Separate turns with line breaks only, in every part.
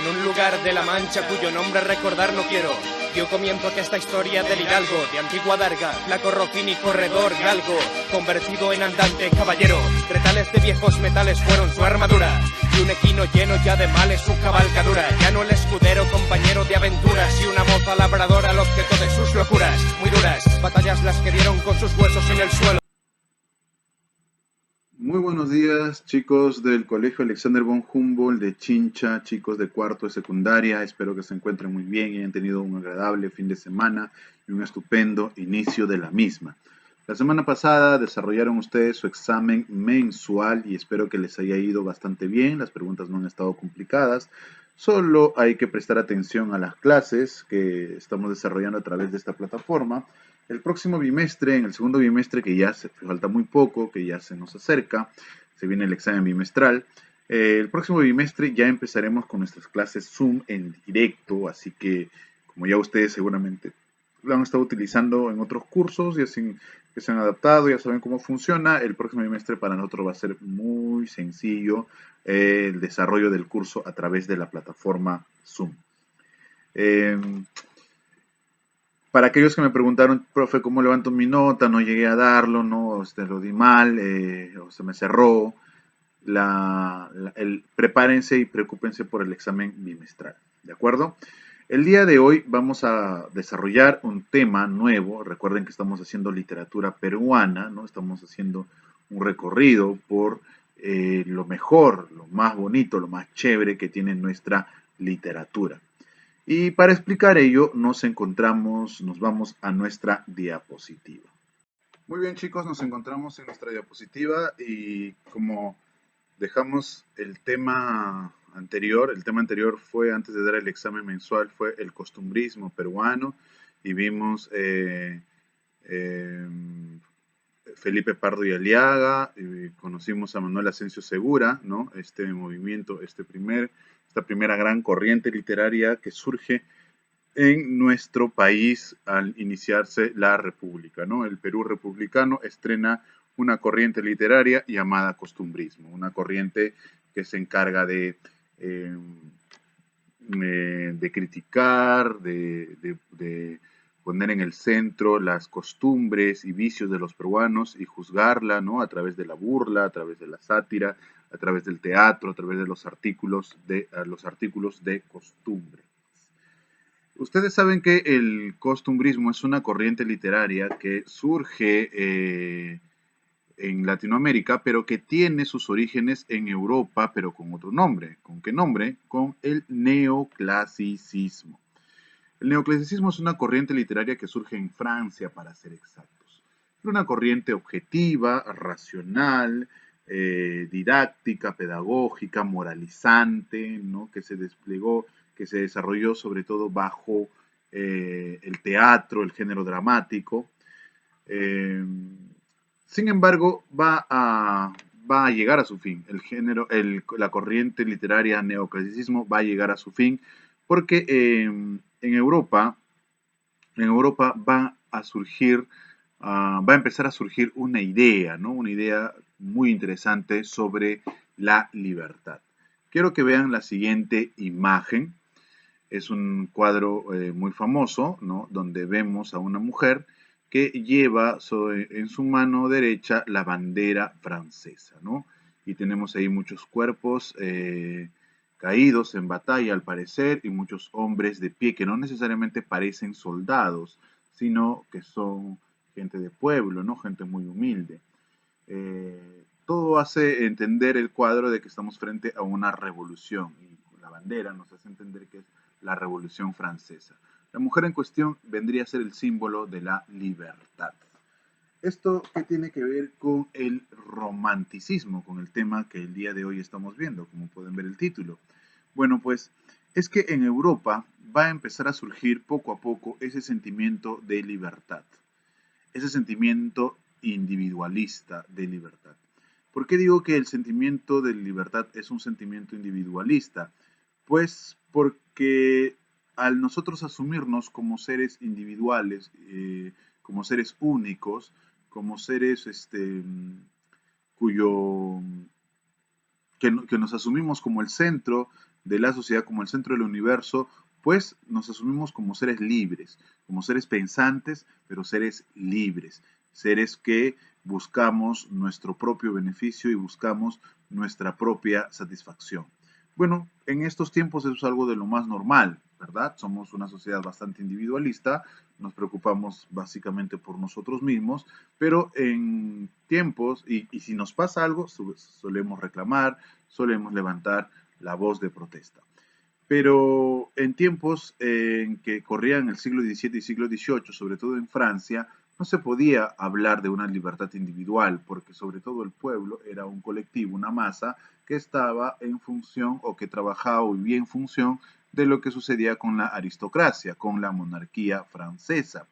en un lugar de la Mancha cuyo nombre recordar no quiero. Dio comienzo a esta historia del hidalgo, de antigua darga, flaco rocín y corredor galgo, convertido en andante caballero. Tretales de viejos metales fueron su armadura, y un equino lleno ya de males su cabalgadura. Ya no el escudero, compañero de aventuras, y una moza labradora al objeto de sus locuras. Muy duras, batallas las que dieron con sus huesos en el suelo.
Muy buenos días, chicos del Colegio Alexander von Humboldt de Chincha, chicos de cuarto de secundaria. Espero que se encuentren muy bien y hayan tenido un agradable fin de semana y un estupendo inicio de la misma. La semana pasada desarrollaron ustedes su examen mensual y espero que les haya ido bastante bien. Las preguntas no han estado complicadas. Solo hay que prestar atención a las clases que estamos desarrollando a través de esta plataforma. El próximo bimestre, en el segundo bimestre, que ya falta muy poco, que ya se nos acerca, se viene el examen bimestral. El próximo bimestre ya empezaremos con nuestras clases Zoom en directo, así que como ya ustedes seguramente lo han estado utilizando en otros cursos, ya que se han adaptado, ya saben cómo funciona, el próximo bimestre para nosotros va a ser muy sencillo el desarrollo del curso a través de la plataforma Zoom. Para aquellos que me preguntaron, profe, ¿cómo levanto mi nota? No llegué a darlo, no, lo di mal, o se me cerró. Prepárense y preocúpense por el examen bimestral, ¿de acuerdo? El día de hoy vamos a desarrollar un tema nuevo. Recuerden que estamos haciendo literatura peruana, ¿no? Estamos haciendo un recorrido por lo mejor, lo más bonito, lo más chévere que tiene nuestra literatura. Y para explicar ello nos vamos a nuestra diapositiva. Muy bien, chicos, nos encontramos en nuestra diapositiva y como dejamos el tema anterior fue, antes de dar el examen mensual, fue el costumbrismo peruano y vimos Felipe Pardo y Aliaga, conocimos a Manuel Asensio Segura, ¿no? Este movimiento, esta primera gran corriente literaria que surge en nuestro país al iniciarse la República, ¿no? El Perú republicano estrena una corriente literaria llamada costumbrismo, una corriente que se encarga de criticar, de poner en el centro las costumbres y vicios de los peruanos y juzgarla, ¿no? A través de la burla, a través de la sátira, a través del teatro, a través de los artículos de costumbre. Ustedes saben que el costumbrismo es una corriente literaria que surge en Latinoamérica, pero que tiene sus orígenes en Europa, pero con otro nombre. ¿Con qué nombre? Con el neoclasicismo. El neoclasicismo es una corriente literaria que surge en Francia, para ser exactos. Es una corriente objetiva, racional, didáctica, pedagógica, moralizante, ¿no? Que se desplegó, que se desarrolló sobre todo bajo el teatro, el género dramático. Sin embargo, va a llegar a su fin. La corriente literaria neoclasicismo va a llegar a su fin porque en Europa va a empezar a surgir una idea, ¿no? Una idea muy interesante sobre la libertad. Quiero que vean la siguiente imagen. Es un cuadro muy famoso, ¿no? Donde vemos a una mujer que lleva en su mano derecha la bandera francesa, ¿no? Y tenemos ahí muchos cuerpos caídos en batalla, al parecer, y muchos hombres de pie que no necesariamente parecen soldados, sino que son gente de pueblo, ¿no? Gente muy humilde. Todo hace entender el cuadro de que estamos frente a una revolución, y la bandera nos hace entender que es la Revolución Francesa. La mujer en cuestión vendría a ser el símbolo de la libertad. ¿Esto qué tiene que ver con el romanticismo, con el tema que el día de hoy estamos viendo, como pueden ver el título? Bueno, pues es que en Europa va a empezar a surgir poco a poco ese sentimiento de libertad, ese sentimiento individualista de libertad. ¿Por qué digo que el sentimiento de libertad es un sentimiento individualista? Pues porque al nosotros asumirnos como seres individuales, como seres únicos, como seres cuyo que nos asumimos como el centro de la sociedad, como el centro del universo, pues nos asumimos como seres libres, como seres pensantes, pero seres libres, seres que buscamos nuestro propio beneficio y buscamos nuestra propia satisfacción. Bueno, en estos tiempos eso es algo de lo más normal, ¿verdad? Somos una sociedad bastante individualista, nos preocupamos básicamente por nosotros mismos, pero en tiempos, y si nos pasa algo, solemos reclamar, solemos levantar la voz de protesta. Pero en tiempos en que corrían el siglo XVII y siglo XVIII, sobre todo en Francia, no se podía hablar de una libertad individual, porque sobre todo el pueblo era un colectivo, una masa que estaba en función o que trabajaba o vivía en función de lo que sucedía con la aristocracia, con la monarquía francesa.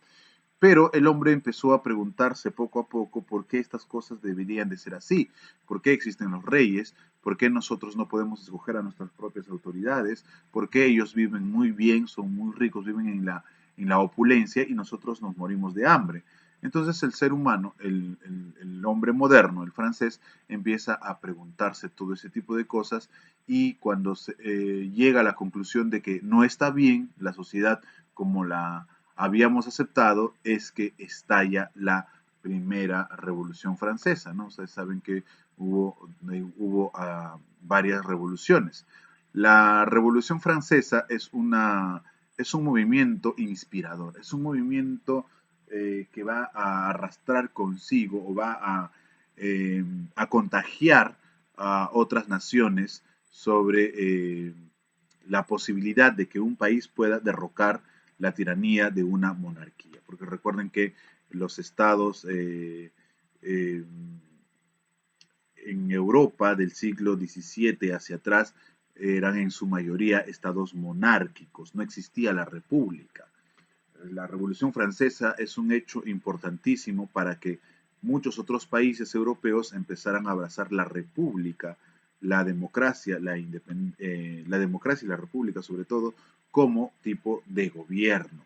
Pero el hombre empezó a preguntarse poco a poco por qué estas cosas deberían de ser así, por qué existen los reyes, por qué nosotros no podemos escoger a nuestras propias autoridades, por qué ellos viven muy bien, son muy ricos, viven en la opulencia y nosotros nos morimos de hambre. Entonces el ser humano, el hombre moderno, el francés, empieza a preguntarse todo ese tipo de cosas y cuando llega a la conclusión de que no está bien la sociedad como la habíamos aceptado, es que estalla la primera revolución francesa, ¿no? Ustedes saben que hubo varias revoluciones. La revolución francesa es un movimiento inspirador, es un movimiento que va a arrastrar consigo o va a contagiar a otras naciones sobre la posibilidad de que un país pueda derrocar la tiranía de una monarquía. Porque recuerden que los estados eh, en Europa del siglo XVII hacia atrás eran en su mayoría estados monárquicos, no existía la república. La Revolución Francesa es un hecho importantísimo para que muchos otros países europeos empezaran a abrazar la república, la democracia, la democracia y la república sobre todo como tipo de gobierno.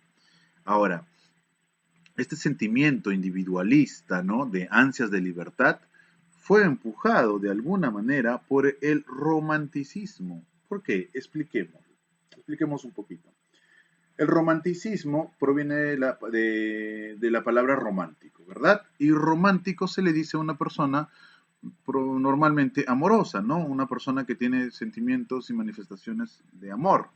Ahora, este sentimiento individualista, ¿no? De ansias de libertad, fue empujado de alguna manera por el romanticismo. ¿Por qué? Expliquemos. Expliquemos un poquito. El romanticismo proviene de la palabra romántico, ¿verdad? Y romántico se le dice a una persona normalmente amorosa, ¿no? Una persona que tiene sentimientos y manifestaciones de amor.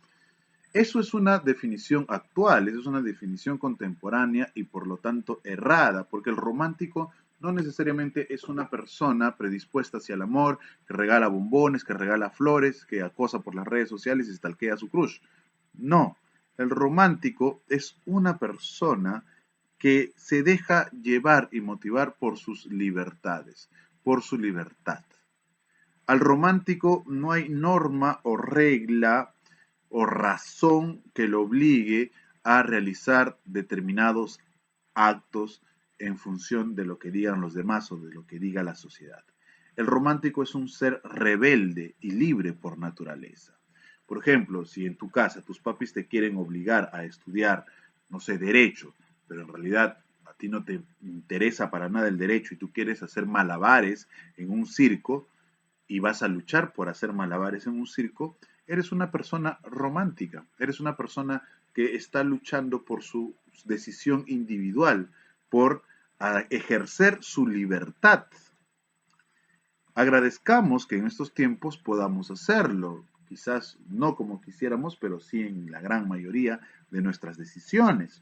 Eso es una definición actual, eso es una definición contemporánea y por lo tanto errada, porque el romántico no necesariamente es una persona predispuesta hacia el amor, que regala bombones, que regala flores, que acosa por las redes sociales y stalkea a su crush. No, el romántico es una persona que se deja llevar y motivar por sus libertades, por su libertad. Al romántico no hay norma o regla o razón que lo obligue a realizar determinados actos en función de lo que digan los demás o de lo que diga la sociedad. El romántico es un ser rebelde y libre por naturaleza. Por ejemplo, si en tu casa tus papis te quieren obligar a estudiar, no sé, derecho, pero en realidad a ti no te interesa para nada el derecho y tú quieres hacer malabares en un circo, y vas a luchar por hacer malabares en un circo, eres una persona romántica, eres una persona que está luchando por su decisión individual, por ejercer su libertad. Agradezcamos que en estos tiempos podamos hacerlo, quizás no como quisiéramos, pero sí en la gran mayoría de nuestras decisiones.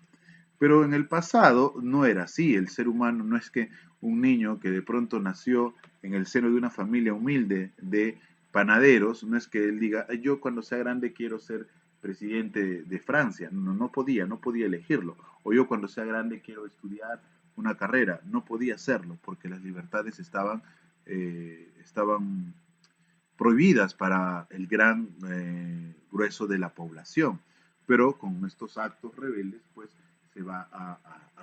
Pero en el pasado no era así. El ser humano no es que un niño que de pronto nació en el seno de una familia humilde de panaderos, no es que él diga, yo cuando sea grande quiero ser presidente de Francia. No, no podía elegirlo. O yo cuando sea grande quiero estudiar una carrera. No podía hacerlo porque las libertades estaban prohibidas para el gran grueso de la población. Pero con estos actos rebeldes, pues va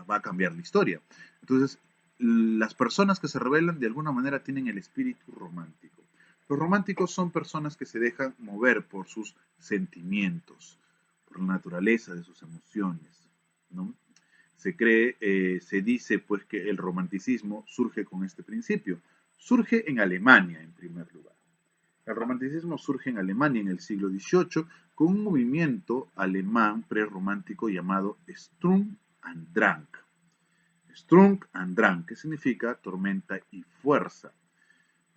a cambiar la historia. Entonces, las personas que se rebelan de alguna manera tienen el espíritu romántico. Los románticos son personas que se dejan mover por sus sentimientos, por la naturaleza de sus emociones, ¿no? Se dice pues que el romanticismo surge con este principio. Surge en Alemania en primer lugar. El romanticismo surge en Alemania en el siglo XVIII con un movimiento alemán prerromántico llamado Sturm und Drang. Sturm und Drang, que significa tormenta y fuerza.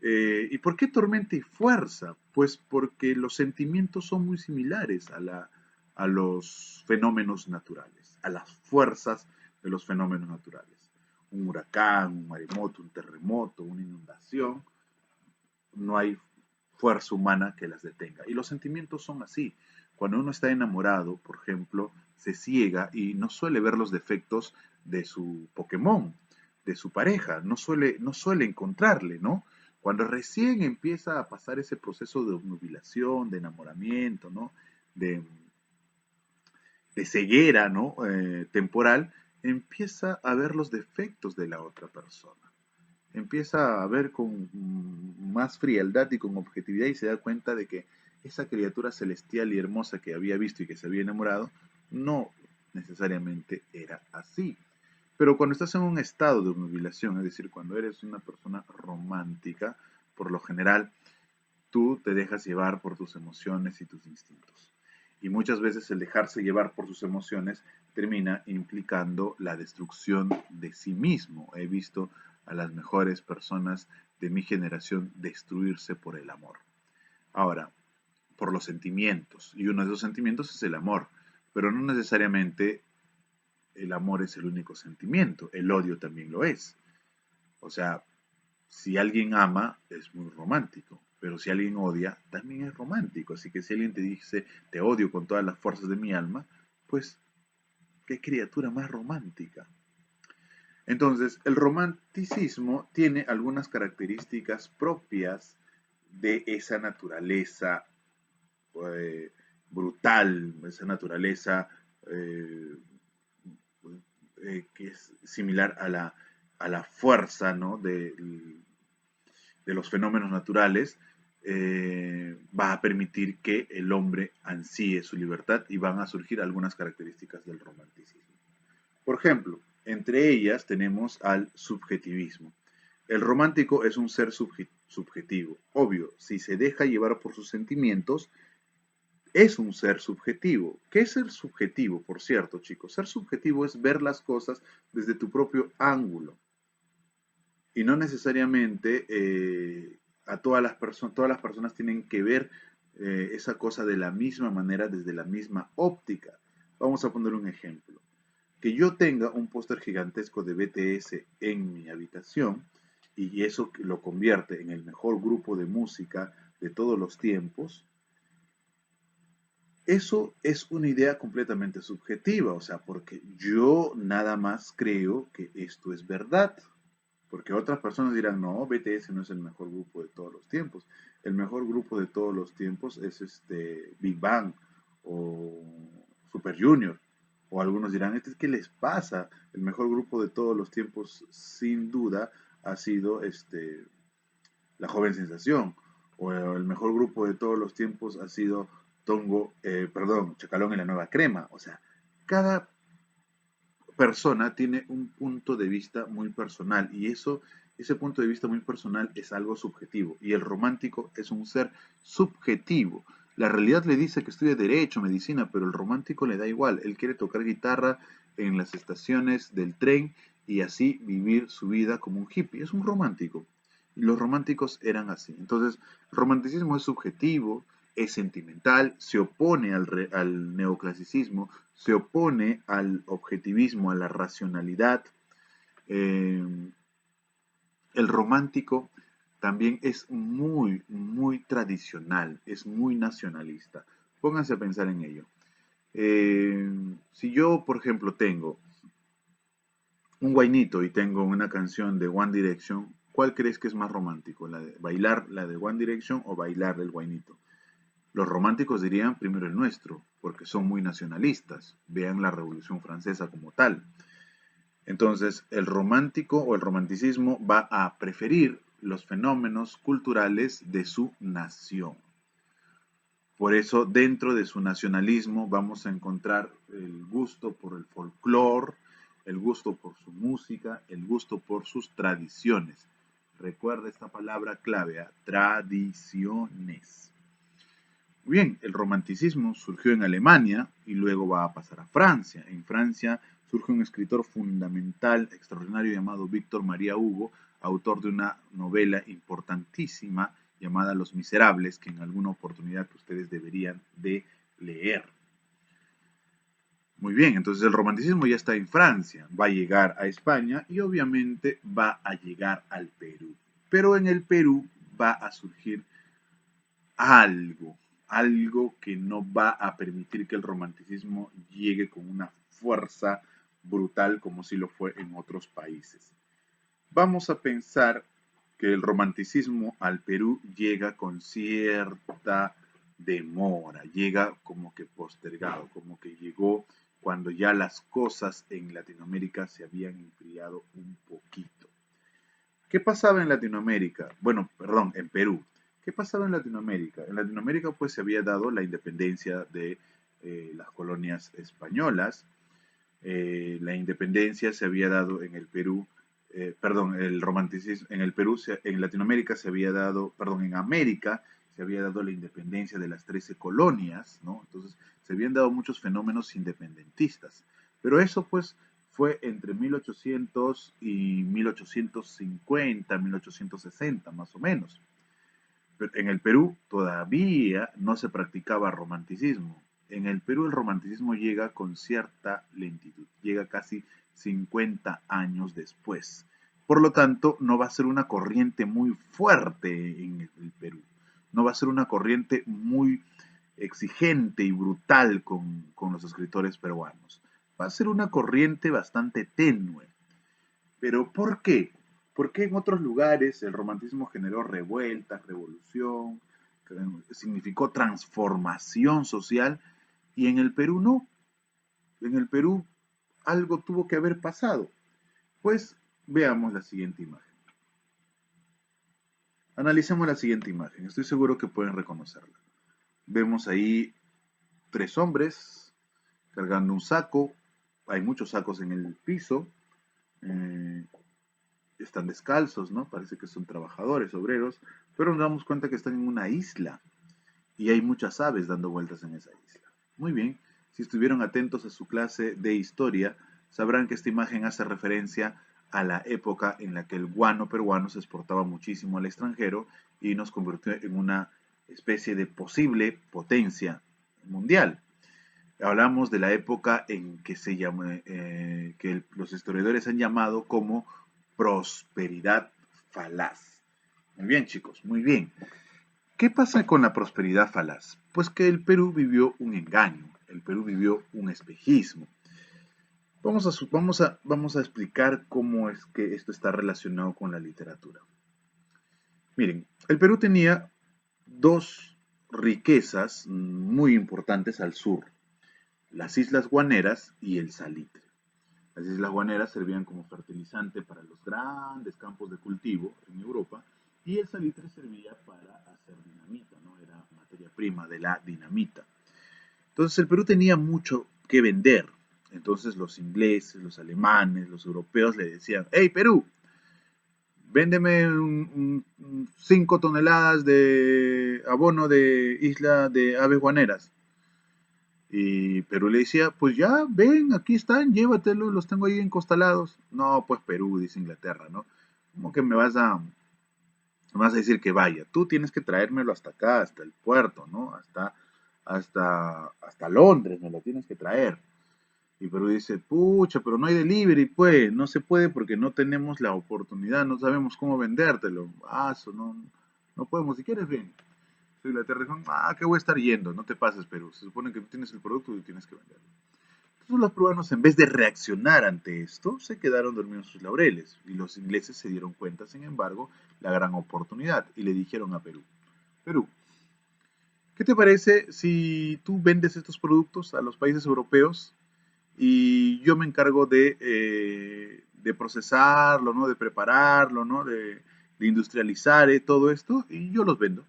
¿Y por qué tormenta y fuerza? Pues porque los sentimientos son muy similares a los fenómenos naturales, a las fuerzas de los fenómenos naturales. Un huracán, un maremoto, un terremoto, una inundación, no hay fuerza humana que las detenga. Y los sentimientos son así. Cuando uno está enamorado, por ejemplo, se ciega y no suele ver los defectos de su Pokémon, de su pareja, no suele encontrarle, ¿no? Cuando recién empieza a pasar ese proceso de obnubilación, de enamoramiento, ¿no? De, de ceguera, ¿no? Temporal, empieza a ver los defectos de la otra persona. Empieza a ver con más frialdad y con objetividad y se da cuenta de que esa criatura celestial y hermosa que había visto y que se había enamorado no necesariamente era así. Pero cuando estás en un estado de obnubilación, es decir, cuando eres una persona romántica, por lo general tú te dejas llevar por tus emociones y tus instintos. Y muchas veces el dejarse llevar por sus emociones termina implicando la destrucción de sí mismo. He visto a las mejores personas de mi generación destruirse por el amor. Ahora, por los sentimientos. Y uno de esos sentimientos es el amor. Pero no necesariamente el amor es el único sentimiento. El odio también lo es. O sea, si alguien ama, es muy romántico, pero si alguien odia, también es romántico. Así que si alguien te dice, te odio con todas las fuerzas de mi alma, pues, qué criatura más romántica. Entonces, el romanticismo tiene algunas características propias de esa naturaleza eh, brutal, esa naturaleza eh, que es similar a la fuerza, ¿no? de los fenómenos naturales, va a permitir que el hombre ansíe su libertad y van a surgir algunas características del romanticismo. Por ejemplo, entre ellas tenemos al subjetivismo. El romántico es un ser subjetivo. Obvio, si se deja llevar por sus sentimientos, es un ser subjetivo. ¿Qué es ser subjetivo, por cierto, chicos? Ser subjetivo es ver las cosas desde tu propio ángulo y no necesariamente a todas las personas tienen que ver esa cosa de la misma manera, desde la misma óptica. Vamos a poner un ejemplo. Que yo tenga un póster gigantesco de BTS en mi habitación y eso lo convierte en el mejor grupo de música de todos los tiempos, eso es una idea completamente subjetiva, o sea, porque yo nada más creo que esto es verdad. Porque otras personas dirán, no, BTS no es el mejor grupo de todos los tiempos. El mejor grupo de todos los tiempos es Big Bang o Super Junior. O algunos dirán, ¿qué les pasa? El mejor grupo de todos los tiempos, sin duda, ha sido La Joven Sensación. O el mejor grupo de todos los tiempos ha sido Chacalón en la Nueva Crema. O sea, cada persona tiene un punto de vista muy personal y ese punto de vista muy personal es algo subjetivo y el romántico es un ser subjetivo. La realidad le dice que estudia derecho, medicina, pero el romántico le da igual. Él quiere tocar guitarra en las estaciones del tren y así vivir su vida como un hippie. Es un romántico. Y los románticos eran así. Entonces, el romanticismo es subjetivo, es sentimental, se opone al neoclasicismo, se opone al objetivismo, a la racionalidad. Eh, el romántico también es muy, muy tradicional, es muy nacionalista. Pónganse a pensar en ello. Si yo, por ejemplo, tengo un guainito y tengo una canción de One Direction, ¿cuál crees que es más romántico? ¿Bailar la de One Direction o bailar el guainito? Los románticos dirían primero el nuestro, porque son muy nacionalistas. Vean la Revolución Francesa como tal. Entonces, el romántico o el romanticismo va a preferir los fenómenos culturales de su nación. Por eso, dentro de su nacionalismo vamos a encontrar el gusto por el folclore, el gusto por su música, el gusto por sus tradiciones. Recuerda esta palabra clave, tradiciones. Bien, el romanticismo surgió en Alemania y luego va a pasar a Francia. En Francia surge un escritor fundamental, extraordinario, llamado Víctor María Hugo, autor de una novela importantísima llamada Los Miserables, que en alguna oportunidad ustedes deberían de leer. Muy bien, entonces el romanticismo ya está en Francia, va a llegar a España y obviamente va a llegar al Perú. Pero en el Perú va a surgir algo, algo que no va a permitir que el romanticismo llegue con una fuerza brutal como si lo fue en otros países. Vamos a pensar que el romanticismo al Perú llega con cierta demora, llega como que postergado, como que llegó cuando ya las cosas en Latinoamérica se habían enfriado un poquito. ¿Qué pasaba en Latinoamérica? Bueno, perdón, en Perú. ¿Qué pasaba en Latinoamérica? En Latinoamérica pues se había dado la independencia de las colonias españolas. La independencia se había dado en el Perú, perdón, el romanticismo en el Perú, en Latinoamérica se había dado, perdón, en América se había dado la independencia de las 13 colonias, ¿no? Entonces se habían dado muchos fenómenos independentistas. Pero eso pues fue entre 1800 y 1850, 1860 más o menos. Pero en el Perú todavía no se practicaba romanticismo. En el Perú el romanticismo llega con cierta lentitud, llega casi 50 años después. Por lo tanto, no va a ser una corriente muy fuerte en el Perú. No va a ser una corriente muy exigente y brutal con los escritores peruanos. Va a ser una corriente bastante tenue. Pero ¿por qué? Porque en otros lugares el romanticismo generó revueltas, revolución, significó transformación social y en el Perú no. En el Perú algo tuvo que haber pasado. Pues veamos la siguiente imagen. Analicemos la siguiente imagen. Estoy seguro que pueden reconocerla. Vemos ahí 3 hombres cargando un saco. Hay muchos sacos en el piso. Eh, Están descalzos, ¿no? Parece que son trabajadores, obreros, pero nos damos cuenta que están en una isla y hay muchas aves dando vueltas en esa isla. Muy bien, si estuvieron atentos a su clase de historia, sabrán que esta imagen hace referencia a la época en la que el guano peruano se exportaba muchísimo al extranjero y nos convirtió en una especie de posible potencia mundial. Hablamos de la época en que se llama, que los historiadores han llamado como prosperidad falaz. Muy bien, chicos, muy bien. ¿Qué pasa con la prosperidad falaz? Pues que el Perú vivió un engaño, el Perú vivió un espejismo. Vamos a explicar cómo es que esto está relacionado con la literatura. Miren, el Perú tenía 2 riquezas muy importantes al sur, las Islas Guaneras y el salitre. Las Islas Guaneras servían como fertilizante para los grandes campos de cultivo en Europa y el salitre servía para hacer dinamita, ¿no? Era materia prima de la dinamita. Entonces el Perú tenía mucho que vender. Entonces los ingleses, los alemanes, los europeos le decían, hey Perú, véndeme 5 toneladas de abono de isla de aves guaneras. Y Perú le decía, pues ya, ven, aquí están, llévatelos, los tengo ahí encostalados. No, pues Perú, dice Inglaterra, ¿no? ¿Cómo que me vas a decir que vaya? Tú tienes que traérmelo hasta acá, hasta el puerto, ¿no? Hasta Londres me lo tienes que traer. Y Perú dice, pucha, pero no hay delivery, pues, no se puede porque no tenemos la oportunidad, no sabemos cómo vendértelo. Eso no podemos, si quieres, ven. Inglaterra dijo, ¿qué voy a estar yendo? No te pases, Perú. Se supone que tú tienes el producto y tienes que venderlo. Entonces los peruanos, en vez de reaccionar ante esto, se quedaron dormidos en sus laureles. Y los ingleses se dieron cuenta, sin embargo, la gran oportunidad y le dijeron a Perú, Perú, ¿qué te parece si tú vendes estos productos a los países europeos y yo me encargo de procesarlo, ¿no? De prepararlo, ¿no? De industrializar todo esto y yo los vendo?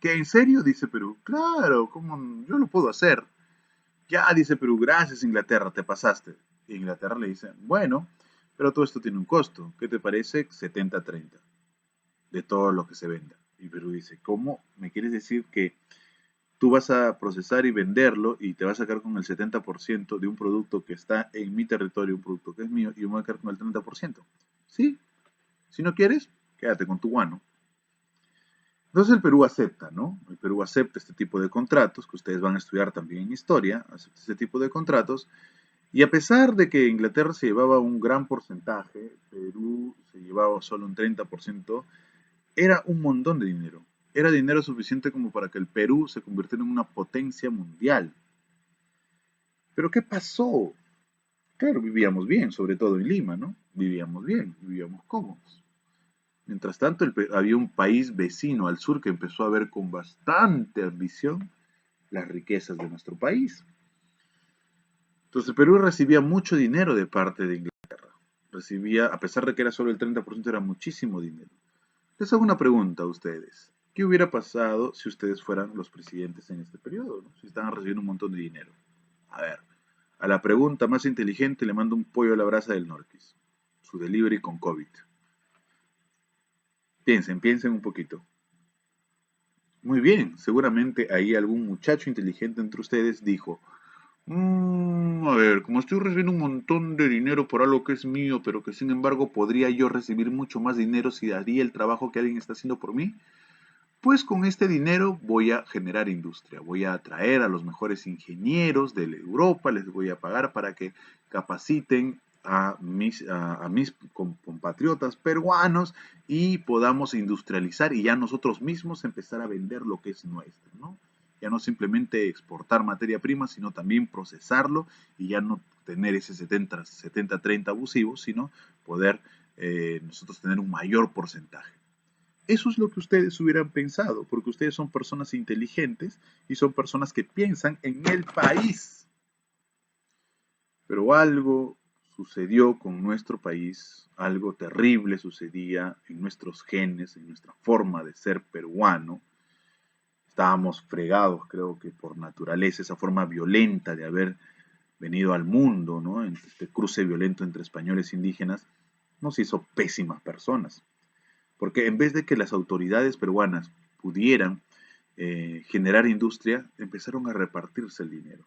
¿Qué, en serio? Dice Perú. Claro, ¿cómo? Yo lo puedo hacer. Ya, dice Perú, gracias Inglaterra, te pasaste. Y Inglaterra le dice, bueno, pero todo esto tiene un costo. ¿Qué te parece? 70-30. de todo lo que se venda. Y Perú dice, ¿cómo me quieres decir que tú vas a procesar y venderlo y te vas a sacar con el 70% de un producto que está en mi territorio, un producto que es mío, y yo me voy a quedar con el 30%? Sí, si no quieres, quédate con tu guano. Entonces el Perú acepta, ¿no? El Perú acepta este tipo de contratos, que ustedes van a estudiar también en historia, acepta este tipo de contratos, y a pesar de que Inglaterra se llevaba un gran porcentaje, Perú se llevaba solo un 30%, era un montón de dinero. Era dinero suficiente como para que el Perú se convirtiera en una potencia mundial. Pero ¿qué pasó? Claro, vivíamos bien, sobre todo en Lima, ¿no? Vivíamos bien, vivíamos cómodos. Mientras tanto, había un país vecino al sur que empezó a ver con bastante ambición las riquezas de nuestro país. Entonces, Perú recibía mucho dinero de parte de Inglaterra. Recibía, a pesar de que era solo el 30%, era muchísimo dinero. Les hago una pregunta a ustedes. ¿Qué hubiera pasado si ustedes fueran los presidentes en este periodo, ¿no? Si estaban recibiendo un montón de dinero. A ver, a la pregunta más inteligente le mando un pollo a la brasa del Norquis. Su delivery con COVID. Piensen un poquito. Muy bien, seguramente ahí algún muchacho inteligente entre ustedes dijo, a ver, como estoy recibiendo un montón de dinero por algo que es mío, pero que sin embargo podría yo recibir mucho más dinero si haría el trabajo que alguien está haciendo por mí, pues con este dinero voy a generar industria, voy a atraer a los mejores ingenieros de Europa, les voy a pagar para que capaciten a mis compatriotas peruanos y podamos industrializar y ya nosotros mismos empezar a vender lo que es nuestro, ¿no? Ya no simplemente exportar materia prima, sino también procesarlo y ya no tener ese 70-30 abusivo, sino poder nosotros tener un mayor porcentaje. Eso es lo que ustedes hubieran pensado, porque ustedes son personas inteligentes y son personas que piensan en el país. Pero algo sucedió con nuestro país, algo terrible sucedía en nuestros genes, en nuestra forma de ser peruano. Estábamos fregados, creo que por naturaleza, esa forma violenta de haber venido al mundo, ¿no? Este cruce violento entre españoles e indígenas, nos hizo pésimas personas. Porque en vez de que las autoridades peruanas pudieran generar industria, empezaron a repartirse el dinero.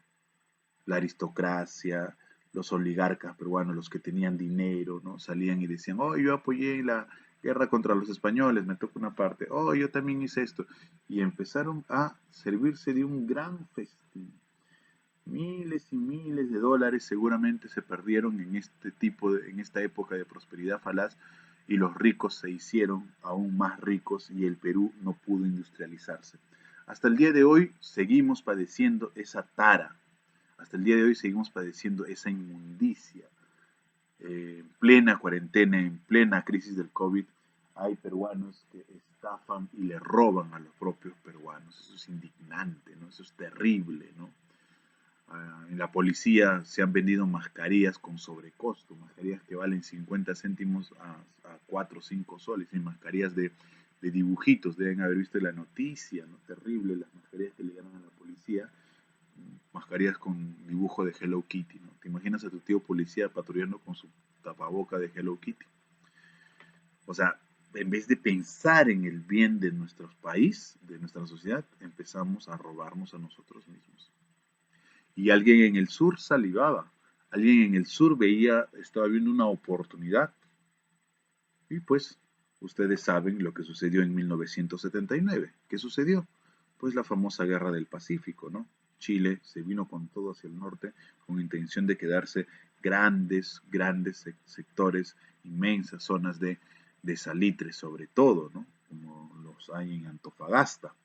La aristocracia, los oligarcas peruanos, los que tenían dinero, ¿no? Salían y decían, oh, yo apoyé la guerra contra los españoles, me toca una parte, oh, yo también hice esto. Y empezaron a servirse de un gran festín. Miles y miles de dólares seguramente se perdieron en esta época de prosperidad falaz, y los ricos se hicieron aún más ricos y el Perú no pudo industrializarse. Hasta el día de hoy seguimos padeciendo esa tara, hasta el día de hoy seguimos padeciendo esa inmundicia. En plena cuarentena, en plena crisis del COVID, hay peruanos que estafan y le roban a los propios peruanos. Eso es indignante, ¿no? Eso es terrible, ¿no? En la policía se han vendido mascarillas con sobrecosto, mascarillas que valen 50 céntimos a 4 o 5 soles, y mascarillas de dibujitos, deben haber visto la noticia, ¿no? Terrible, las mascarillas que le dieron a la policía, mascarillas con dibujo de Hello Kitty, ¿no? Te imaginas a tu tío policía patrullando con su tapaboca de Hello Kitty. O sea, en vez de pensar en el bien de nuestro país, de nuestra sociedad, empezamos a robarnos a nosotros mismos. Y alguien en el sur salivaba, alguien en el sur estaba viendo una oportunidad. Y pues, ustedes saben lo que sucedió en 1979. ¿Qué sucedió? Pues la famosa Guerra del Pacífico, ¿no? Chile se vino con todo hacia el norte con intención de quedarse grandes sectores, inmensas zonas de salitre sobre todo, ¿no? Como los hay en Antofagasta,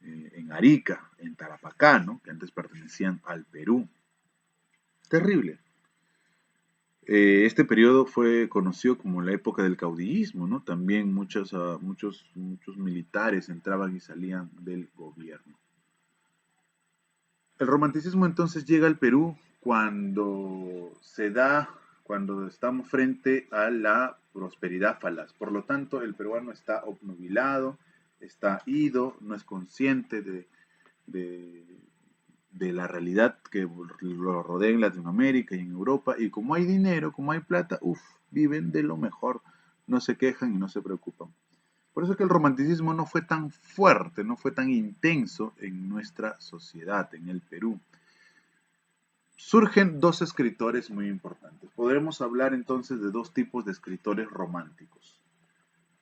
en Arica, en Tarapacá, ¿no? Que antes pertenecían al Perú. Terrible. Este periodo fue conocido como la época del caudillismo, ¿no? También muchos militares entraban y salían del gobierno. El romanticismo entonces llega al Perú cuando estamos frente a la prosperidad falaz. Por lo tanto, el peruano está obnubilado, está ido, no es consciente de, de la realidad que lo rodea en Latinoamérica y en Europa. Y como hay dinero, como hay plata, viven de lo mejor, no se quejan y no se preocupan. Por eso es que el romanticismo no fue tan fuerte, no fue tan intenso en nuestra sociedad, en el Perú. Surgen dos escritores muy importantes. Podremos hablar entonces de dos tipos de escritores románticos.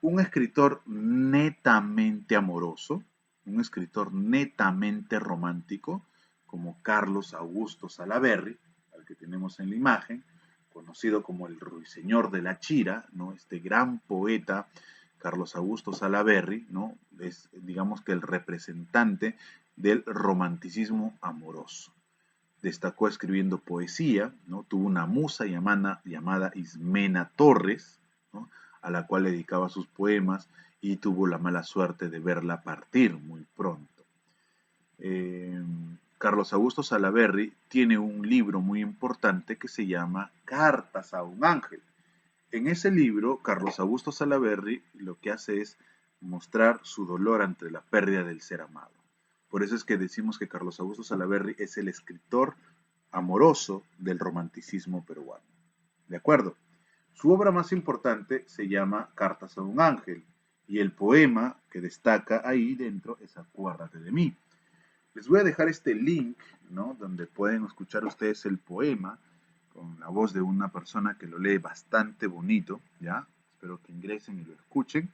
Un escritor netamente amoroso, un escritor netamente romántico, como Carlos Augusto Salaberry, al que tenemos en la imagen, conocido como el Ruiseñor de la Chira, ¿no? Este gran poeta, Carlos Augusto Salaberry, ¿no? Es, digamos que el representante del romanticismo amoroso. Destacó escribiendo poesía, ¿no? Tuvo una musa llamada Ismena Torres, ¿no? A la cual dedicaba sus poemas y tuvo la mala suerte de verla partir muy pronto. Carlos Augusto Salaberry tiene un libro muy importante que se llama Cartas a un ángel. En ese libro, Carlos Augusto Salaberry lo que hace es mostrar su dolor ante la pérdida del ser amado. Por eso es que decimos que Carlos Augusto Salaberry es el escritor amoroso del romanticismo peruano. ¿De acuerdo? Su obra más importante se llama Cartas a un ángel y el poema que destaca ahí dentro es Acuérdate de mí. Les voy a dejar este link, ¿no? Donde pueden escuchar ustedes el poema con la voz de una persona que lo lee bastante bonito, ¿ya? Espero que ingresen y lo escuchen.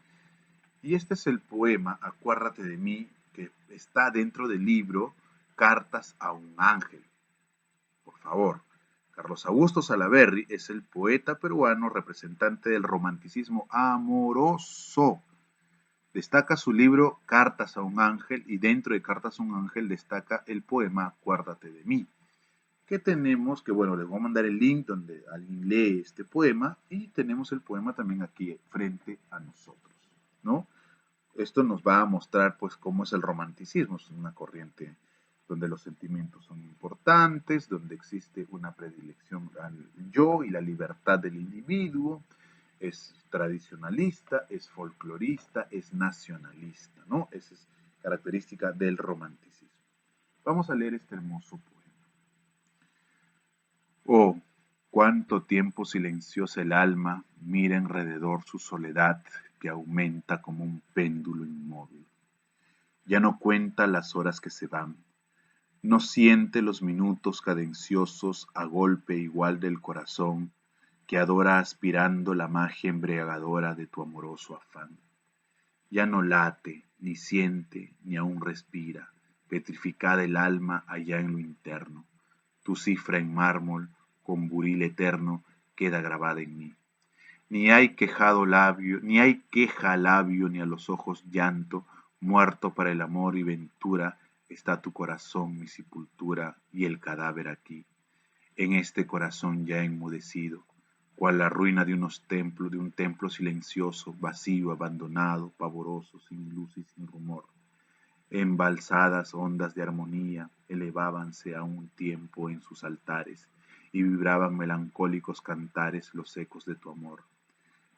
Y este es el poema Acuérdate de mí que está dentro del libro Cartas a un ángel. Por favor. Carlos Augusto Salaberry es el poeta peruano representante del romanticismo amoroso. Destaca su libro Cartas a un ángel y dentro de Cartas a un ángel destaca el poema Acuérdate de mí. Que tenemos, que bueno, les voy a mandar el link donde alguien lee este poema y tenemos el poema también aquí frente a nosotros, ¿no? Esto nos va a mostrar pues cómo es el romanticismo, es una corriente donde los sentimientos son importantes, donde existe una predilección al yo y la libertad del individuo, es tradicionalista, es folclorista, es nacionalista, ¿no? Esa es característica del romanticismo. Vamos a leer este hermoso poema. Oh, cuánto tiempo silenciosa el alma mira alrededor su soledad que aumenta como un péndulo inmóvil. Ya no cuenta las horas que se van, no siente los minutos cadenciosos a golpe igual del corazón que adora aspirando la magia embriagadora de tu amoroso afán. Ya no late, ni siente, ni aún respira, petrificada el alma allá en lo interno. Tu cifra en mármol, con buril eterno, queda grabada en mí. Ni hay quejado labio, ni hay queja al labio, ni a los ojos llanto, muerto para el amor y ventura, está tu corazón, mi sepultura, y el cadáver aquí. En este corazón ya enmudecido, cual la ruina de de un templo silencioso, vacío, abandonado, pavoroso, sin luz y sin rumor. Embalsadas ondas de armonía elevábanse a un tiempo en sus altares y vibraban melancólicos cantares los ecos de tu amor.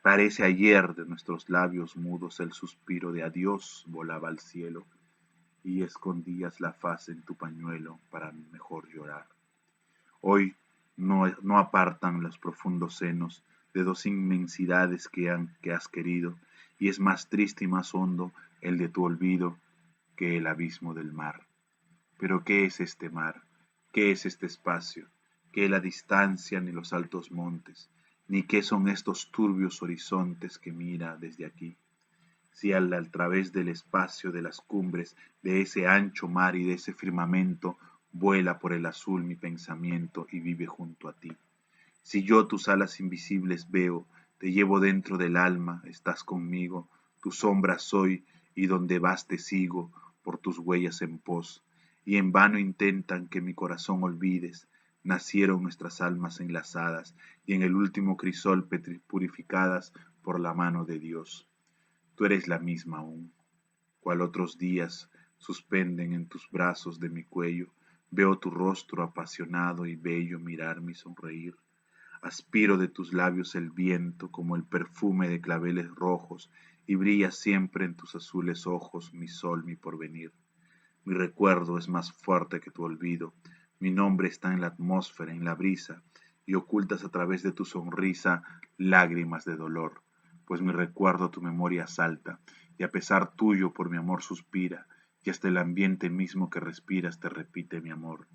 Parece ayer de nuestros labios mudos el suspiro de adiós volaba al cielo y escondías la faz en tu pañuelo para mejor llorar. Hoy no apartan los profundos senos de dos inmensidades que has querido, y es más triste y más hondo el de tu olvido que el abismo del mar. Pero ¿qué es este mar? ¿Qué es este espacio? ¿Qué es la distancia ni los altos montes? Ni qué son estos turbios horizontes que mira desde aquí? Si al través del espacio de las cumbres de ese ancho mar y de ese firmamento vuela por el azul mi pensamiento y vive junto a ti. Si yo tus alas invisibles veo, te llevo dentro del alma, estás conmigo, tu sombra soy y donde vas te sigo por tus huellas en pos, y en vano intentan que mi corazón olvides, nacieron nuestras almas enlazadas y en el último crisol purificadas por la mano de Dios. Tú eres la misma aún, cual otros días suspenden en tus brazos de mi cuello, veo tu rostro apasionado y bello mirarme y sonreír. Aspiro de tus labios el viento como el perfume de claveles rojos y brilla siempre en tus azules ojos mi sol, mi porvenir. Mi recuerdo es más fuerte que tu olvido, mi nombre está en la atmósfera, en la brisa, y ocultas a través de tu sonrisa lágrimas de dolor, pues mi recuerdo tu memoria asalta, y a pesar tuyo por mi amor suspira, y hasta el ambiente mismo que respiras te repite mi amor.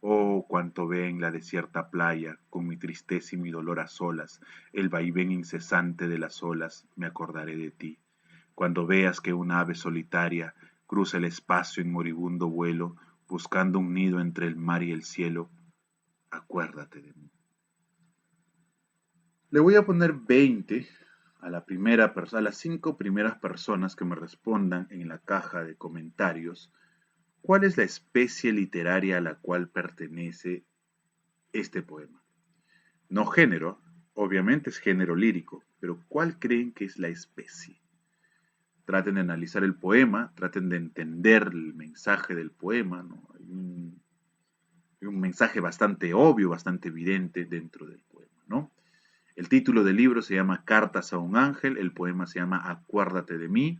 Oh, cuanto ve en la desierta playa, con mi tristeza y mi dolor a solas, el vaivén incesante de las olas, me acordaré de ti. Cuando veas que una ave solitaria cruza el espacio en moribundo vuelo, buscando un nido entre el mar y el cielo, acuérdate de mí. Le voy a poner 20 a la primera persona, a las 5 primeras personas que me respondan en la caja de comentarios cuál es la especie literaria a la cual pertenece este poema. No género, obviamente es género lírico, pero ¿cuál creen que es la especie? Traten de analizar el poema, traten de entender el mensaje del poema, ¿no? Hay un mensaje bastante obvio, bastante evidente dentro del poema, ¿no? El título del libro se llama Cartas a un ángel, el poema se llama Acuérdate de mí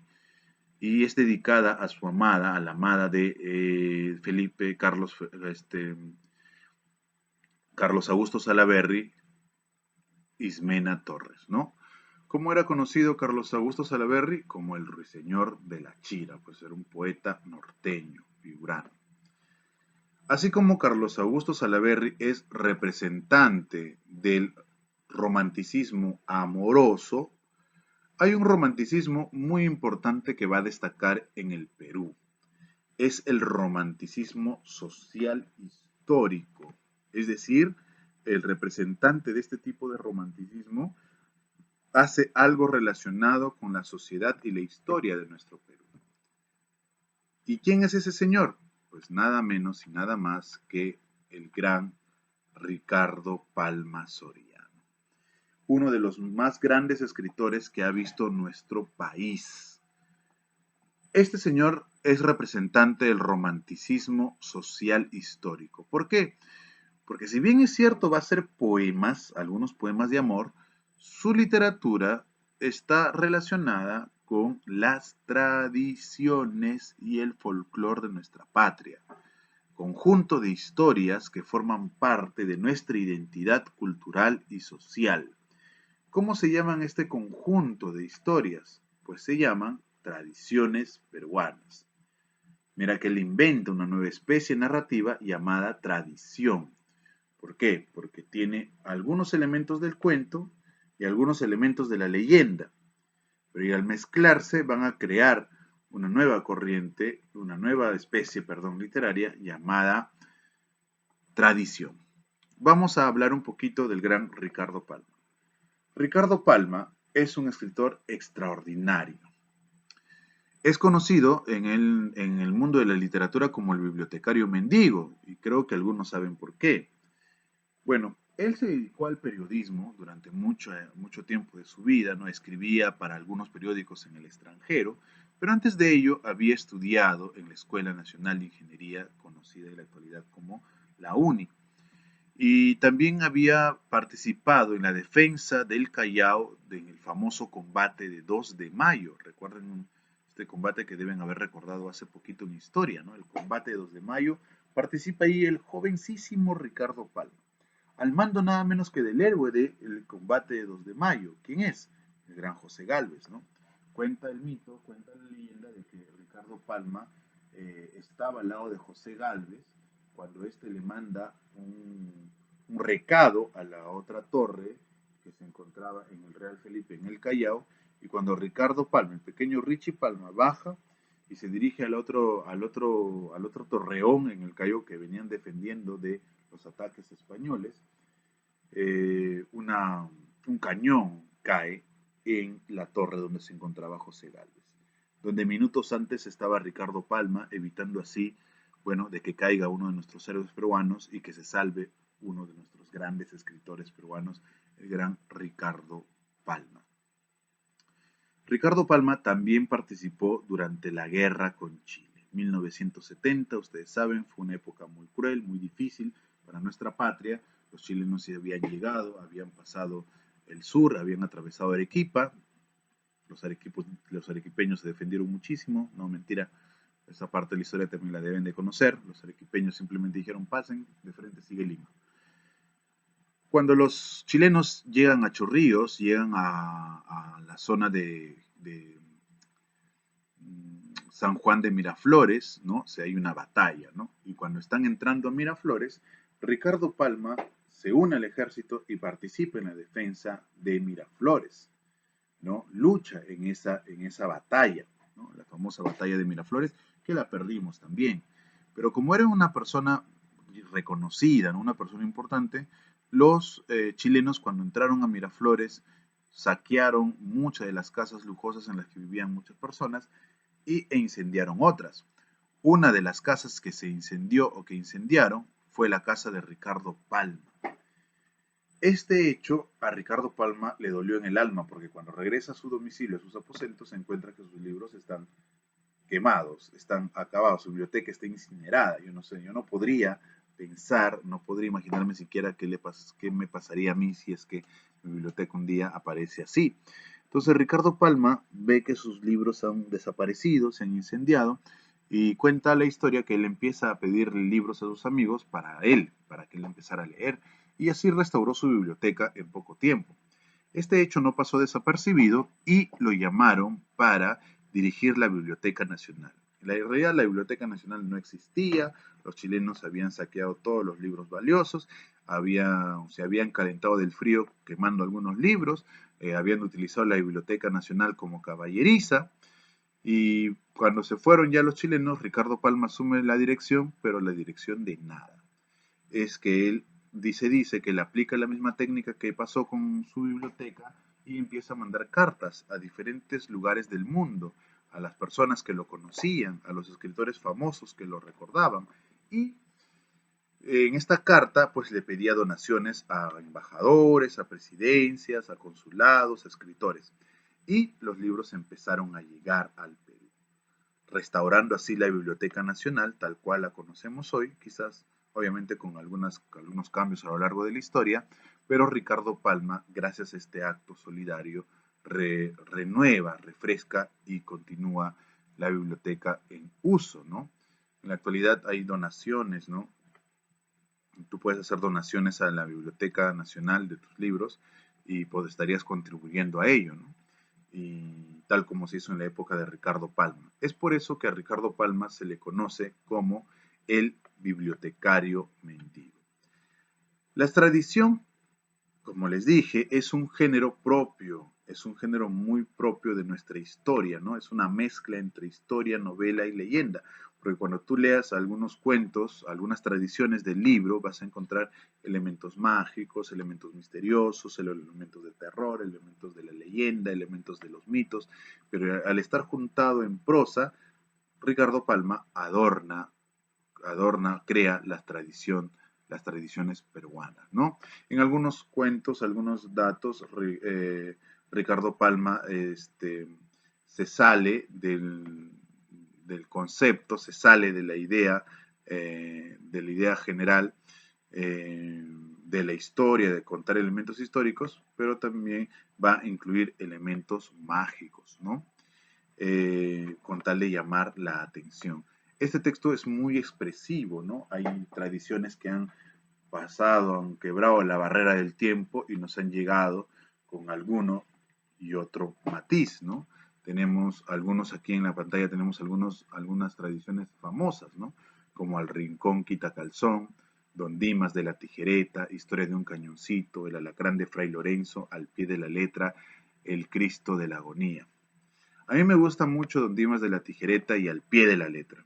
y es dedicada a su amada, a la amada de Felipe Carlos Augusto Salaverry, Ismena Torres, ¿no? ¿Cómo era conocido Carlos Augusto Salaverry? Como el ruiseñor de la Chira, pues era un poeta norteño, figurano. Así como Carlos Augusto Salaverry es representante del romanticismo amoroso, hay un romanticismo muy importante que va a destacar en el Perú. Es el romanticismo social histórico. Es decir, el representante de este tipo de romanticismo hace algo relacionado con la sociedad y la historia de nuestro Perú. ¿Y quién es ese señor? Pues nada menos y nada más que el gran Ricardo Palma Soriano, uno de los más grandes escritores que ha visto nuestro país. Este señor es representante del romanticismo social histórico. ¿Por qué? Porque si bien es cierto va a ser poemas, algunos poemas de amor, su literatura está relacionada con las tradiciones y el folclore de nuestra patria, conjunto de historias que forman parte de nuestra identidad cultural y social. ¿Cómo se llaman este conjunto de historias? Pues se llaman tradiciones peruanas. Mira que él inventa una nueva especie narrativa llamada tradición. ¿Por qué? Porque tiene algunos elementos del cuento y algunos elementos de la leyenda, pero al mezclarse van a crear una nueva corriente, una nueva especie, literaria llamada tradición. Vamos a hablar un poquito del gran Ricardo Palma. Ricardo Palma es un escritor extraordinario. Es conocido en el mundo de la literatura como el bibliotecario mendigo, y creo que algunos saben por qué. Bueno, él se dedicó al periodismo durante mucho tiempo de su vida, ¿no? Escribía para algunos periódicos en el extranjero, pero antes de ello había estudiado en la Escuela Nacional de Ingeniería, conocida en la actualidad como la UNI, y también había participado en la defensa del Callao en el famoso combate de 2 de mayo. Recuerden este combate que deben haber recordado hace poquito en historia, ¿no? El combate de 2 de mayo. Participa ahí el jovencísimo Ricardo Palma, al mando nada menos que del héroe del combate de 2 de mayo. ¿Quién es? El gran José Gálvez, ¿no? Cuenta el mito, cuenta la leyenda de que Ricardo Palma estaba al lado de José Gálvez cuando éste le manda un recado a la otra torre que se encontraba en el Real Felipe, en el Callao, y cuando Ricardo Palma, el pequeño Richie Palma, baja y se dirige al otro torreón en el Callao que venían defendiendo de los ataques españoles, un cañón cae en la torre donde se encontraba José Gálvez, donde minutos antes estaba Ricardo Palma, evitando así, bueno, de que caiga uno de nuestros héroes peruanos y que se salve uno de nuestros grandes escritores peruanos, el gran Ricardo Palma. Ricardo Palma también participó durante la guerra con Chile. 1970, ustedes saben, fue una época muy cruel, muy difícil para nuestra patria. Los chilenos se habían llegado, habían pasado el sur, habían atravesado Arequipa. Los arequipeños se defendieron muchísimo, no mentira, esa parte de la historia también la deben de conocer. Los arequipeños simplemente dijeron pasen, de frente sigue Lima. Cuando los chilenos llegan a Chorrillos, llegan a la zona de San Juan de Miraflores, ¿no? O sea, hay una batalla, ¿no? Y cuando están entrando a Miraflores, Ricardo Palma se une al ejército y participa en la defensa de Miraflores, ¿no? Lucha en esa batalla, ¿no? La famosa batalla de Miraflores, que la perdimos también. Pero como era una persona reconocida, ¿no? Una persona importante, los chilenos cuando entraron a Miraflores saquearon muchas de las casas lujosas en las que vivían muchas personas e incendiaron otras. Una de las casas que se incendió o que incendiaron fue la casa de Ricardo Palma. Este hecho a Ricardo Palma le dolió en el alma porque cuando regresa a su domicilio, a sus aposentos, se encuentra que sus libros están quemados, están acabados, su biblioteca está incinerada. Yo no sé, yo no podría pensar, no podría imaginarme siquiera qué me pasaría a mí si es que mi biblioteca un día aparece así. Entonces Ricardo Palma ve que sus libros han desaparecido, se han incendiado y cuenta la historia que él empieza a pedir libros a sus amigos para él, para que él empezara a leer y así restauró su biblioteca en poco tiempo. Este hecho no pasó desapercibido y lo llamaron para dirigir la Biblioteca Nacional. En realidad la Biblioteca Nacional no existía, los chilenos habían saqueado todos los libros valiosos, se habían calentado del frío quemando algunos libros, habían utilizado la Biblioteca Nacional como caballeriza y cuando se fueron ya los chilenos, Ricardo Palma asume la dirección, pero la dirección de nada. Es que él dice que le aplica la misma técnica que pasó con su biblioteca y empieza a mandar cartas a diferentes lugares del mundo, a las personas que lo conocían, a los escritores famosos que lo recordaban. Y en esta carta, pues le pedía donaciones a embajadores, a presidencias, a consulados, a escritores. Y los libros empezaron a llegar al Perú, restaurando así la Biblioteca Nacional tal cual la conocemos hoy, quizás obviamente con algunos cambios a lo largo de la historia, pero Ricardo Palma, gracias a este acto solidario, renueva, refresca y continúa la biblioteca en uso, ¿no? En la actualidad hay donaciones, ¿no? Tú puedes hacer donaciones a la Biblioteca Nacional de tus libros y pues estarías contribuyendo a ello, ¿no? Y tal como se hizo en la época de Ricardo Palma. Es por eso que a Ricardo Palma se le conoce como el bibliotecario mendigo. La tradición, como les dije, es un género propio, es un género muy propio de nuestra historia, ¿no? Es una mezcla entre historia, novela y leyenda, porque cuando tú leas algunos cuentos, algunas tradiciones del libro, vas a encontrar elementos mágicos, elementos misteriosos, elementos de terror, elementos de la leyenda, elementos de los mitos, pero al estar juntado en prosa, Ricardo Palma crea las tradiciones peruanas, ¿no? En algunos cuentos, algunos datos, Ricardo Palma se sale del concepto, se sale de la idea general de la historia, de contar elementos históricos, pero también va a incluir elementos mágicos, ¿no? Con tal de llamar la atención. Este texto es muy expresivo, ¿no? Hay tradiciones que han pasado, han quebrado la barrera del tiempo y nos han llegado con alguno y otro matiz, ¿no? Tenemos algunos aquí en la pantalla, tenemos algunas tradiciones famosas, ¿no? Como el Rincón Quitacalzón, Don Dimas de la Tijereta, Historia de un Cañoncito, El Alacrán de Fray Lorenzo, Al Pie de la Letra, El Cristo de la Agonía. A mí me gusta mucho Don Dimas de la Tijereta y Al Pie de la Letra.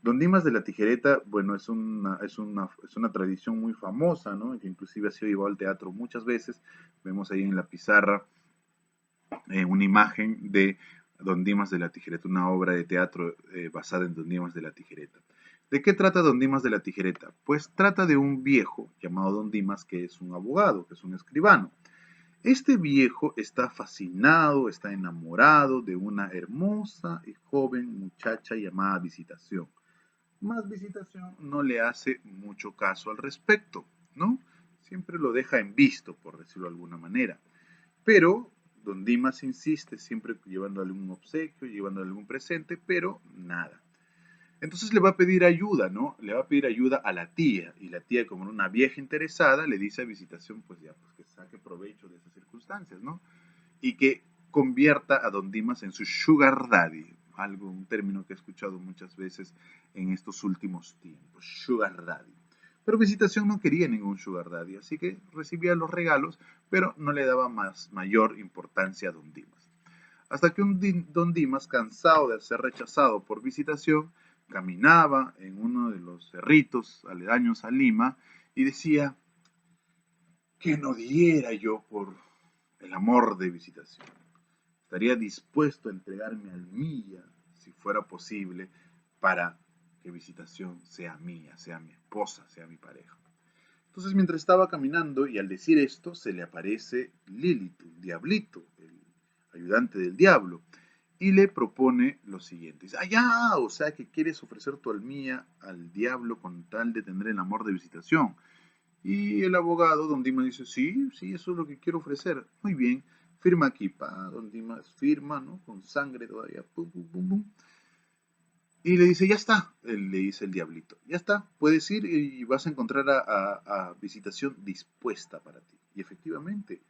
Don Dimas de la Tijereta, bueno, es una tradición muy famosa, ¿no? Que inclusive ha sido llevado al teatro muchas veces. Vemos ahí en la pizarra una imagen de Don Dimas de la Tijereta, una obra de teatro basada en Don Dimas de la Tijereta. ¿De qué trata Don Dimas de la Tijereta? Pues trata de un viejo llamado Don Dimas que es un abogado, que es un escribano. Este viejo está fascinado, está enamorado de una hermosa y joven muchacha llamada Visitación. Más Visitación no le hace mucho caso al respecto, ¿no? Siempre lo deja en visto, por decirlo de alguna manera. Pero Don Dimas insiste, siempre llevándole algún obsequio, llevándole algún presente, pero nada. Entonces le va a pedir ayuda, ¿no? Le va a pedir ayuda a la tía. Y la tía, como una vieja interesada, le dice a Visitación, pues ya, pues que saque provecho de esas circunstancias, ¿no? Y que convierta a Don Dimas en su sugar daddy. un término que he escuchado muchas veces en estos últimos tiempos, Sugar Daddy. Pero Visitación no quería ningún Sugar Daddy, así que recibía los regalos, pero no le daba mayor importancia a Don Dimas. Hasta que Don Dimas, cansado de ser rechazado por Visitación, caminaba en uno de los cerritos aledaños a Lima y decía: ¿qué no diera yo por el amor de Visitación? Estaría dispuesto a entregarme al Milla, si fuera posible, para que Visitación sea mía, sea mi esposa, sea mi pareja. Entonces, mientras estaba caminando y al decir esto, se le aparece Lilith, un diablito, el ayudante del diablo, y le propone lo siguiente. Dice: ya, o sea que quieres ofrecer tu almía al diablo con tal de tener el amor de Visitación. Y el abogado, don Dimas, dice: sí, eso es lo que quiero ofrecer. Muy bien, firma aquí, don Dimas firma, ¿no? Con sangre todavía, pum, pum, pum, pum. Y le dice: ya está, le dice el diablito, ya está, puedes ir y vas a encontrar a Visitación dispuesta para ti. Y efectivamente,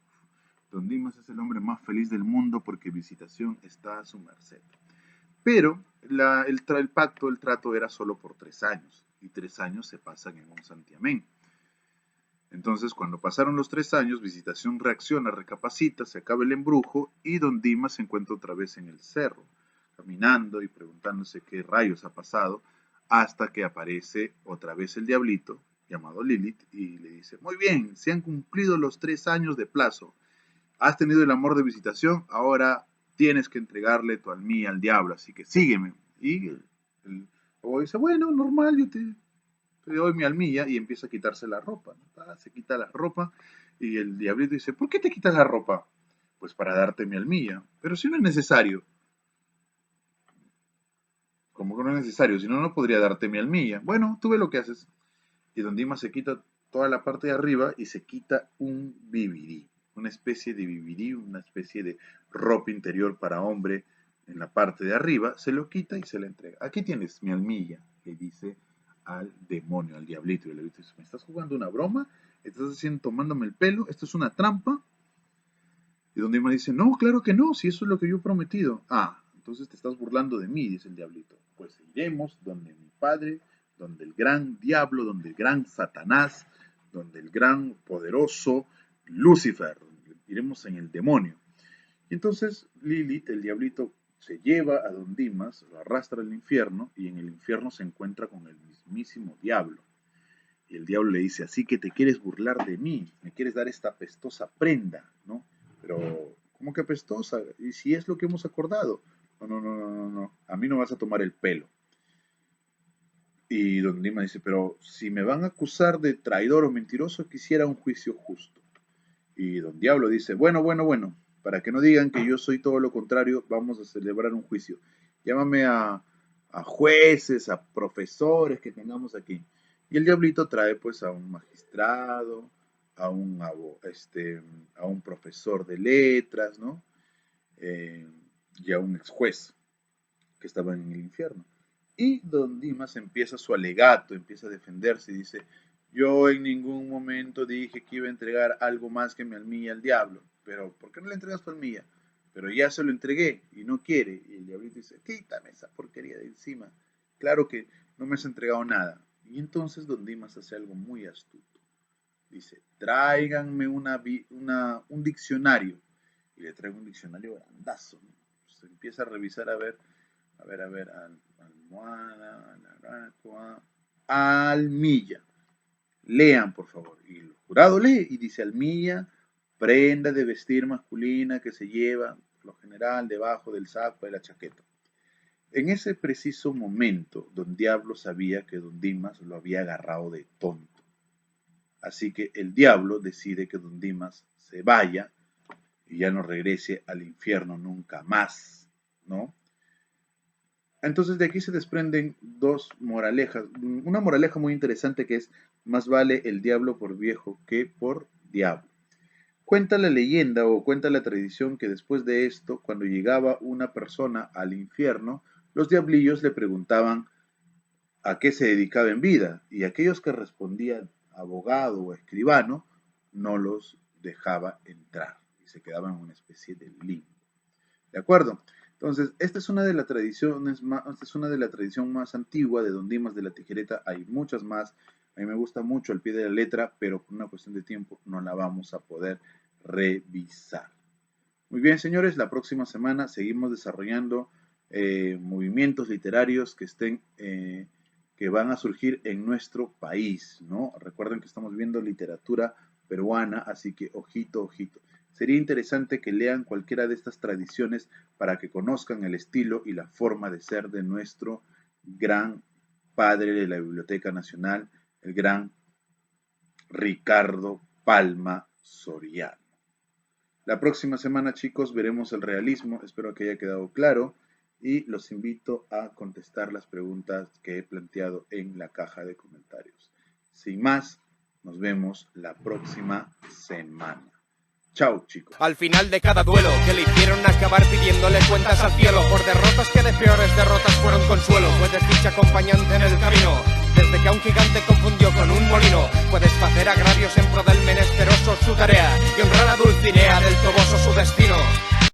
don Dimas es el hombre más feliz del mundo porque Visitación está a su merced. Pero el pacto, el trato era solo por 3 años, y 3 años se pasan en un santiamén. Entonces, cuando pasaron los 3 años, Visitación reacciona, recapacita, se acaba el embrujo y don Dimas se encuentra otra vez en el cerro, caminando y preguntándose qué rayos ha pasado, hasta que aparece otra vez el diablito, llamado Lilith, y le dice: muy bien, se han cumplido los 3 años de plazo, has tenido el amor de Visitación, ahora tienes que entregarle tu almía al diablo, así que sígueme. Y el abogado dice: bueno, normal, yo te doy mi almilla, y empieza a quitarse la ropa, ¿no? Se quita la ropa y el diablito dice: ¿por qué te quitas la ropa? Pues para darte mi almilla. Pero si no es necesario. ¿Cómo que no es necesario? Si no, no podría darte mi almilla. Bueno, tú ves lo que haces. Y don Dimas se quita toda la parte de arriba y se quita un bibirí, una especie de bibirí, una especie de ropa interior para hombre en la parte de arriba, se lo quita y se le entrega. Aquí tienes mi almilla, le dice al demonio, al diablito. Y el diablito dice: ¿me estás jugando una broma? ¿Estás haciendo, tomándome el pelo? ¿Esto es una trampa? Y don Dimas dice: no, claro que no, si eso es lo que yo he prometido. Ah, entonces te estás burlando de mí, dice el diablito. Pues iremos donde mi padre, donde el gran diablo, donde el gran Satanás, donde el gran poderoso Lucifer, iremos en el demonio. Y entonces Lilith, el diablito, se lleva a don Dimas, lo arrastra al infierno, y en el infierno se encuentra con el mismísimo diablo. Y el diablo le dice: así que te quieres burlar de mí, me quieres dar esta apestosa prenda, ¿no? Pero, ¿cómo que apestosa? ¿Y si es lo que hemos acordado? No, no, no, no, no, no, a mí no vas a tomar el pelo. Y don Dimas dice: pero si me van a acusar de traidor o mentiroso, quisiera un juicio justo. Y don Diablo dice: bueno, bueno, bueno, para que no digan que yo soy todo lo contrario, vamos a celebrar un juicio. Llámame a jueces, a profesores que tengamos aquí. Y el diablito trae pues a un magistrado, a a un profesor de letras, ¿no? Eh, y a un ex juez que estaba en el infierno. Y don Dimas empieza su alegato, empieza a defenderse y dice: yo en ningún momento dije que iba a entregar algo más que mi almilla al diablo. Pero, ¿por qué no le entregas tu almilla? Pero ya se lo entregué y no quiere. Y el diablito dice: quítame esa porquería de encima. Claro que no me has entregado nada. Y entonces don Dimas hace algo muy astuto. Dice: tráiganme un diccionario. Y le traigo un diccionario grandazo, ¿no? Se empieza a revisar a ver, almohada, almilla. Lean, por favor. Y el jurado lee y dice: almilla, prenda de vestir masculina que se lleva, por lo general, debajo del saco de la chaqueta. En ese preciso momento, don Diablo sabía que don Dimas lo había agarrado de tonto. Así que el diablo decide que don Dimas se vaya y ya no regrese al infierno nunca más, ¿no? Entonces de aquí se desprenden dos moralejas. Una moraleja muy interesante que es: más vale el diablo por viejo que por diablo. Cuenta la leyenda o cuenta la tradición que después de esto, cuando llegaba una persona al infierno, los diablillos le preguntaban a qué se dedicaba en vida, y aquellos que respondían abogado o escribano no los dejaba entrar y se quedaban en una especie de limbo. ¿De acuerdo? Entonces, esta es una de las tradiciones más, esta es una de la tradición más antigua de Don Dimas de la Tijereta. Hay muchas más. A mí me gusta mucho al pie de la letra, pero por una cuestión de tiempo no la vamos a poder revisar. Muy bien, señores, la próxima semana seguimos desarrollando movimientos literarios que van a surgir en nuestro país, ¿no? Recuerden que estamos viendo literatura peruana, así que ojito, ojito. Sería interesante que lean cualquiera de estas tradiciones para que conozcan el estilo y la forma de ser de nuestro gran padre de la Biblioteca Nacional, el gran Ricardo Palma Soriano. La próxima semana, chicos, veremos el realismo. Espero que haya quedado claro y los invito a contestar las preguntas que he planteado en la caja de comentarios. Sin más, nos vemos la próxima semana. Chao, chicos.
Al final de cada duelo que le hicieron acabar pidiéndole cuentas al cielo por derrotas que de peores derrotas fueron consuelo. Fue desdicha acompañante en el camino, desde que a un gigante confundió con un molino. Puedes hacer agravios en pro del menesteroso su tarea y honrar a Dulcinea del Toboso su destino.